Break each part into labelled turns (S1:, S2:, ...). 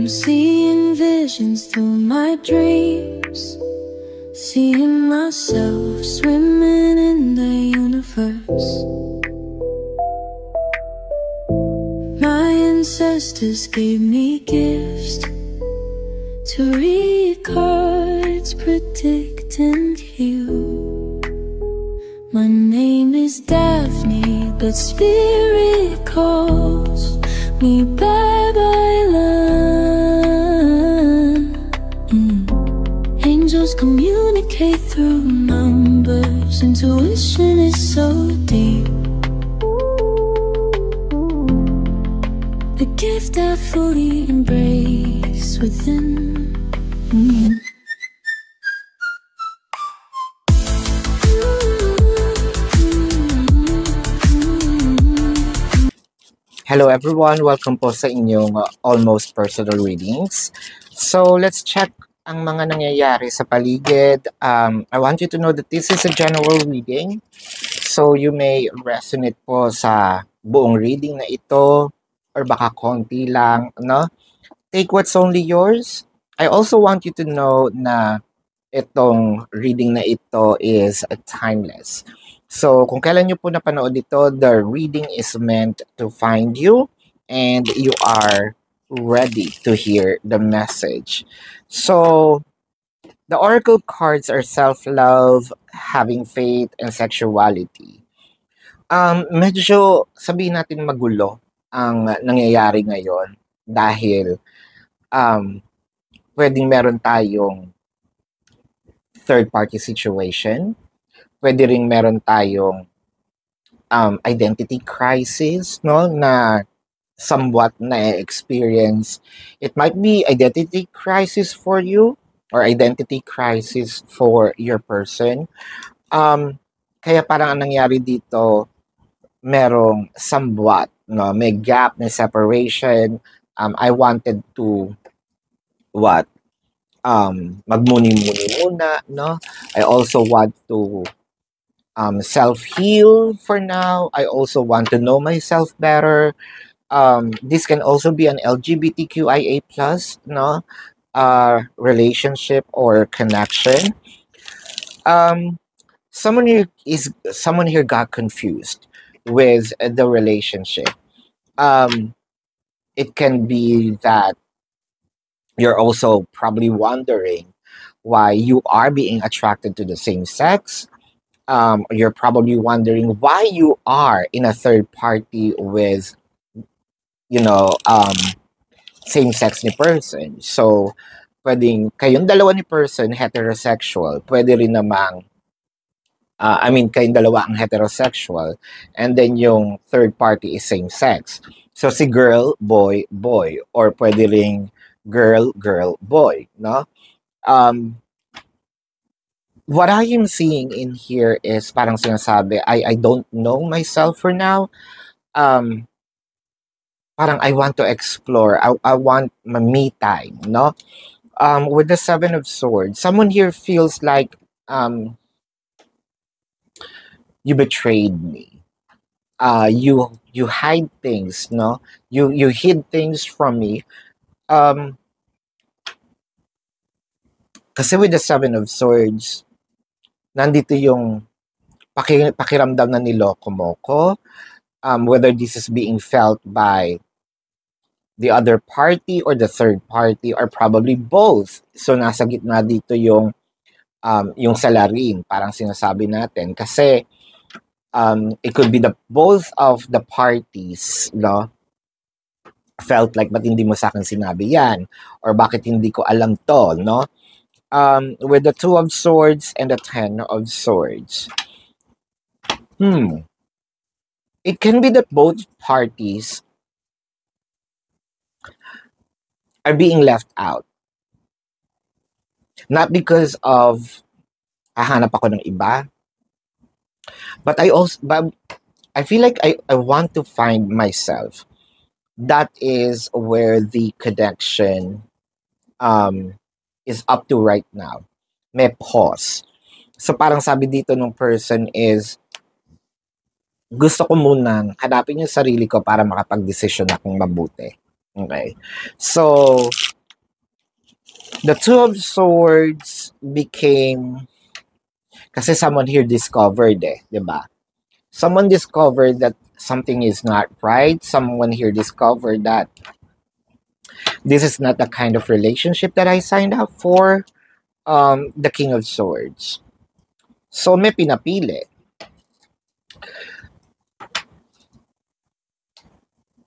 S1: I'm seeing visions through my dreams, seeing myself swimming in the universe. My ancestors gave me gifts to read cards, predict and heal. My name is Daphne, but spirit calls me bye-bye love. Angels communicate through numbers. Intuition is so deep. The gift I fully embrace within.
S2: Hello everyone, welcome po sa inyong almost personal readings. So let's check ang mga nangyayari sa paligid. I want you to know that this is a general reading. So you may resonate po sa buong reading na ito or baka konti lang, no? Take what's only yours. I also want you to know na itong reading na ito is timeless. So, kung kailan nyo po napanood ito, the reading is meant to find you and you are ready to hear the message. So, the oracle cards are self-love, having faith, and sexuality. Medyo, sabihin natin magulo ang nangyayari ngayon dahil pwedeng meron tayong third-party situation. Pwede ring meron tayong identity crisis, no, na somewhat na-experience. It might be identity crisis for you or identity crisis for your person. Kaya parang ang nangyari dito, merong somewhat, no, may gap, may separation. I wanted to, magmuni-muni muna, no? I also want to self-heal for now. I also want to know myself better. This can also be an LGBTQIA+, no? Relationship or connection. Someone here got confused with the relationship. It can be that you're also probably wondering why you are being attracted to the same sex. You're probably wondering why you are in a third party with, same-sex ni person. So, pwedeng kayong dalawa ni person heterosexual. Pwede rin namang, kayong dalawa ang heterosexual. And then yung third party is same-sex. So, si girl, boy, boy. Or pwede ring girl, girl, boy. No? What I am seeing in here is parang sinasabi, I don't know myself for now. Parang I want to explore. I want my me time, no? With the Seven of Swords, someone here feels like you betrayed me. You hide things, no? You hid things from me. Kasi with the Seven of Swords, nandito yung pakiramdam na niloko mo ko, whether this is being felt by the other party or the third party or probably both. So nasa gitna dito yung salarin, parang sinasabi natin. Kasi it could be both of the parties, no, felt like, ba't hindi mo sa akin sinabi yan? Or bakit hindi ko alam to, no? With the Two of Swords and the Ten of Swords. It can be that both parties are being left out. Not because of hahanap ako ng iba, but I feel like I want to find myself. That is where the connection is up to right now. May pause. So parang sabi dito ng person is, gusto ko munang hanapin yung sarili ko para makapag-desisyon akong mabuti. Okay? So, The Two of Swords became, kasi someone here discovered di ba? Someone discovered that something is not right. Someone here discovered that this is not the kind of relationship that I signed up for. The King of Swords. So may pinapili.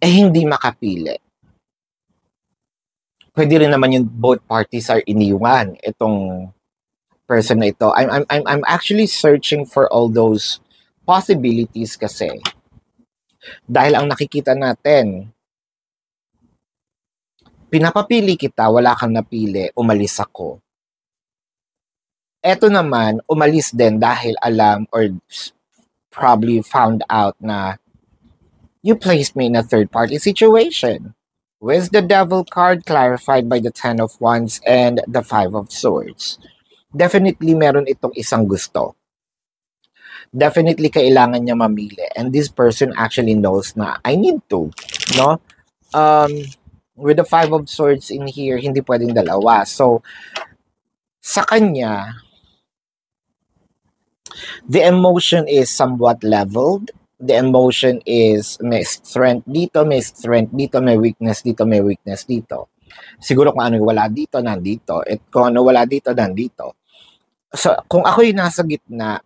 S2: Hindi makapili. Pwede rin naman yung both parties are iniwan itong person na ito. I'm actually searching for all those possibilities kasi. Dahil ang nakikita natin, pinapapili kita, wala kang napili, umalis ako. Eto naman, umalis din dahil alam or probably found out na you placed me in a third-party situation. With the Devil card clarified by the Ten of Wands and the Five of Swords. Definitely meron itong isang gusto. Definitely kailangan niya mamili. And this person actually knows na I need to. No? With the Five of Swords in here, hindi pwedeng dalawa. So, sa kanya, the emotion is somewhat leveled. The emotion is may strength dito, may strength dito, may weakness dito, may weakness dito. Siguro kung ano wala dito, nandito. At kung ano wala dito, nandito. So, kung ako'y nasa gitna,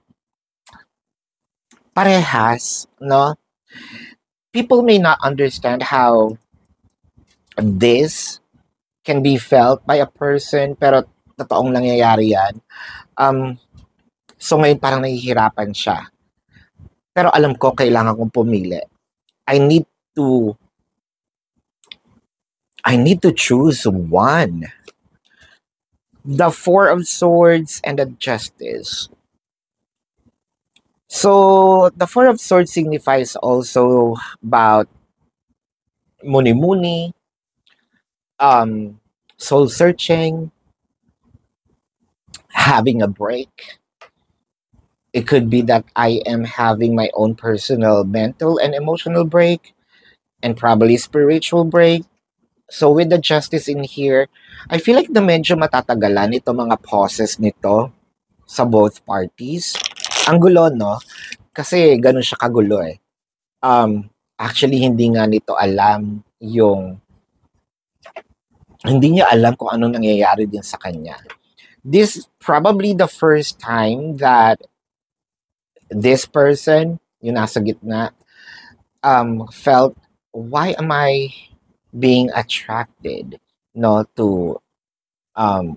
S2: parehas, no? People may not understand how this can be felt by a person, pero totoong nangyayari yan. So, ngayon parang nahihirapan siya. Pero alam ko, kailangan kong pumili. I need to choose one. The Four of Swords and the Justice. So, the Four of Swords signifies also about muni-muni, soul-searching, having a break. It could be that I am having my own personal mental and emotional break and probably spiritual break. So with the Justice in here, I feel like na medyo matatagalan ito mga pauses nito sa both parties. Ang gulo, no? Kasi ganun siya kagulo eh. Actually, hindi nga nito alam hindi niya alam kung anong nangyayari din sa kanya. This is probably the first time that this person, yung nasa gitna, felt, why am I being attracted, no, to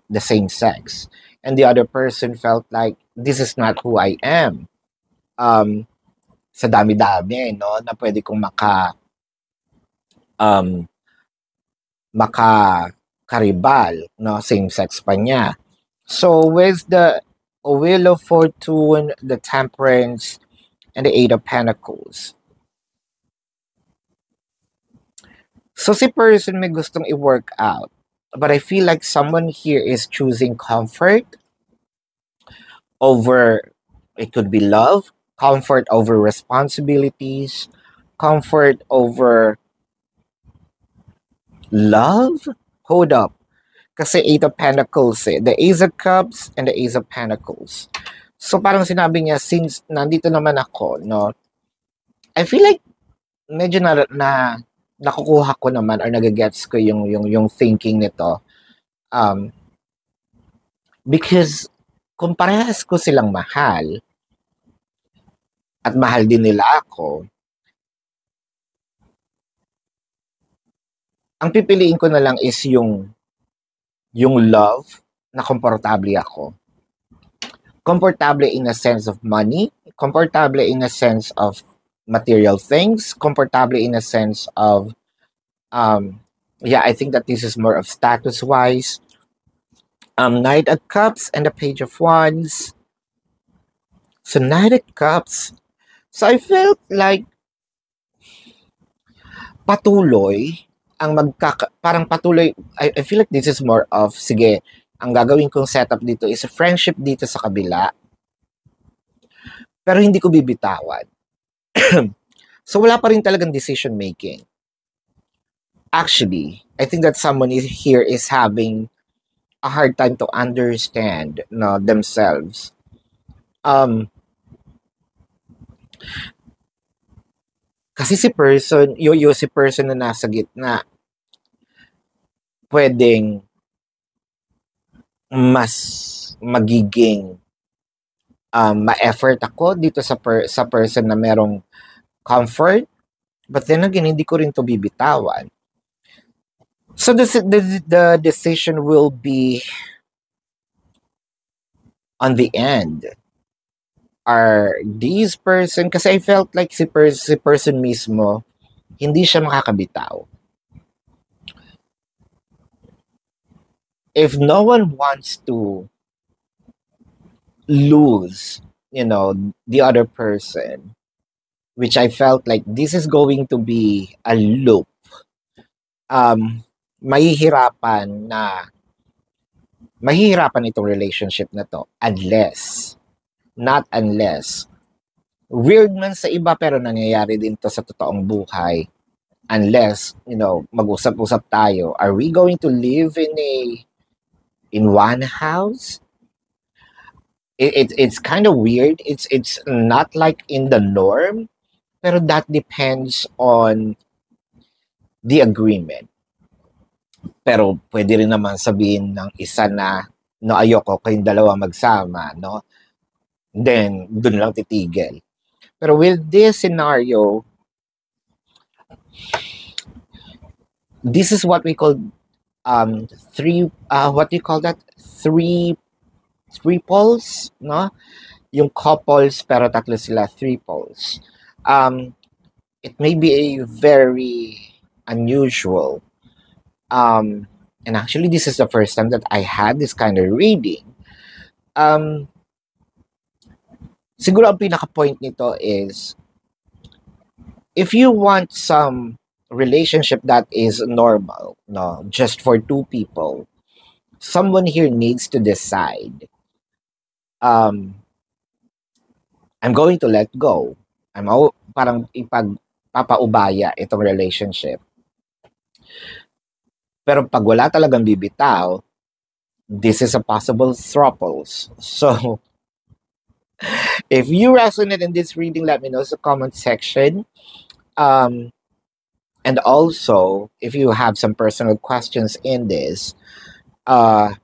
S2: the same sex? And the other person felt like, this is not who I am. Sa dami-dami, no, na pwede kong makakaribal, no, same sex pa niya. So with the Wheel of Fortune, the Temperance, and the Eight of Pentacles. So si person may gustong i-work out. But I feel like someone here is choosing comfort over, it could be love, comfort over responsibilities, comfort over love? Hold up. Kasi Eight of Pentacles eh. The Ace of Cups and the Ace of Pentacles. So parang sinabi niya, since nandito naman ako, no, I feel like medyo na nakukuha ko naman or nagagets ko yung thinking nito. Because kung parehas ko silang mahal at mahal din nila ako, ang pipiliin ko na lang is yung love na komportable ako. Komportable in a sense of money, komportable in a sense of material things, komportable in a sense of, I think that this is more of status-wise. Knight of Cups and the Page of Wands. So, Knight of Cups. So, I felt like patuloy parang patuloy, I feel like this is more of, sige, ang gagawin kong setup dito is a friendship dito sa kabila, pero hindi ko bibitawan. So, wala pa rin talagang decision making. Actually, I think that someone here is having a hard time to understand no, themselves. Um, Kasi si person na nasa gitna, pwedeng mas magiging ma-effort ako dito sa person na merong comfort, but then again, hindi ko rin to bibitawan. So the decision will be on the end. Are these person, kasi I felt like si person mismo, hindi siya makakabitaw. If no one wants to lose, the other person, which I felt like this is going to be a loop, mahihirapan itong relationship na to not unless, weird man sa iba pero nangyayari din to sa totoong buhay, unless, mag-usap-usap tayo, are we going to live in one house? It's kind of weird. It's not like in the norm, pero that depends on the agreement. Pero pwede rin naman sabihin ng isa na, no, ayoko kayong dalawa magsama, no? Then, dun lang titigil. Pero with this scenario, this is what we call what do you call that? Three poles, no? Yung couples, pero tatlo sila, three poles. It may be a very unusual. And actually, this is the first time that I had this kind of reading. Siguro ang pinaka-point nito is, if you want some relationship that is normal, no, just for two people, someone here needs to decide, I'm going to let go. Parang ipagpapaubaya itong relationship. Pero pag wala talagang bibitaw, this is a possible throuples. So, if you resonate in this reading, let me know in the comment section. And also, if you have some personal questions in this, sa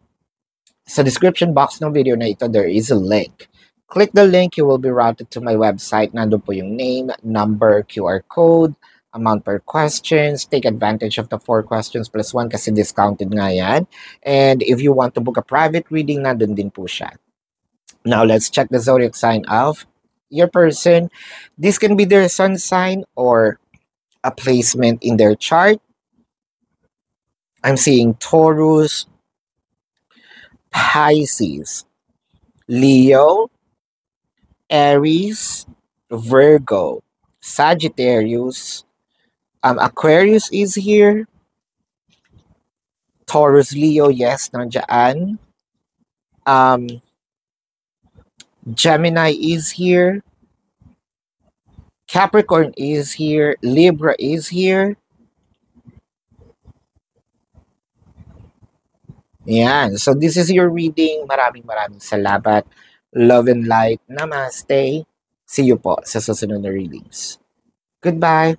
S2: description box ng video na ito, there is a link. Click the link, you will be routed to my website. Nandun po yung name, number, QR code, amount per questions. Take advantage of the 4 questions plus 1 kasi discounted nga yan. And if you want to book a private reading, nandun din po siya. Now, let's check the zodiac sign of your person. This can be their sun sign or a placement in their chart. I'm seeing Taurus, Pisces, Leo, Aries, Virgo, Sagittarius, Aquarius is here. Taurus, Leo, yes, nandiyan. Gemini is here. Capricorn is here. Libra is here. Yan. So this is your reading. Maraming salamat. Love and light. Namaste. See you po sa susunod na readings. Goodbye.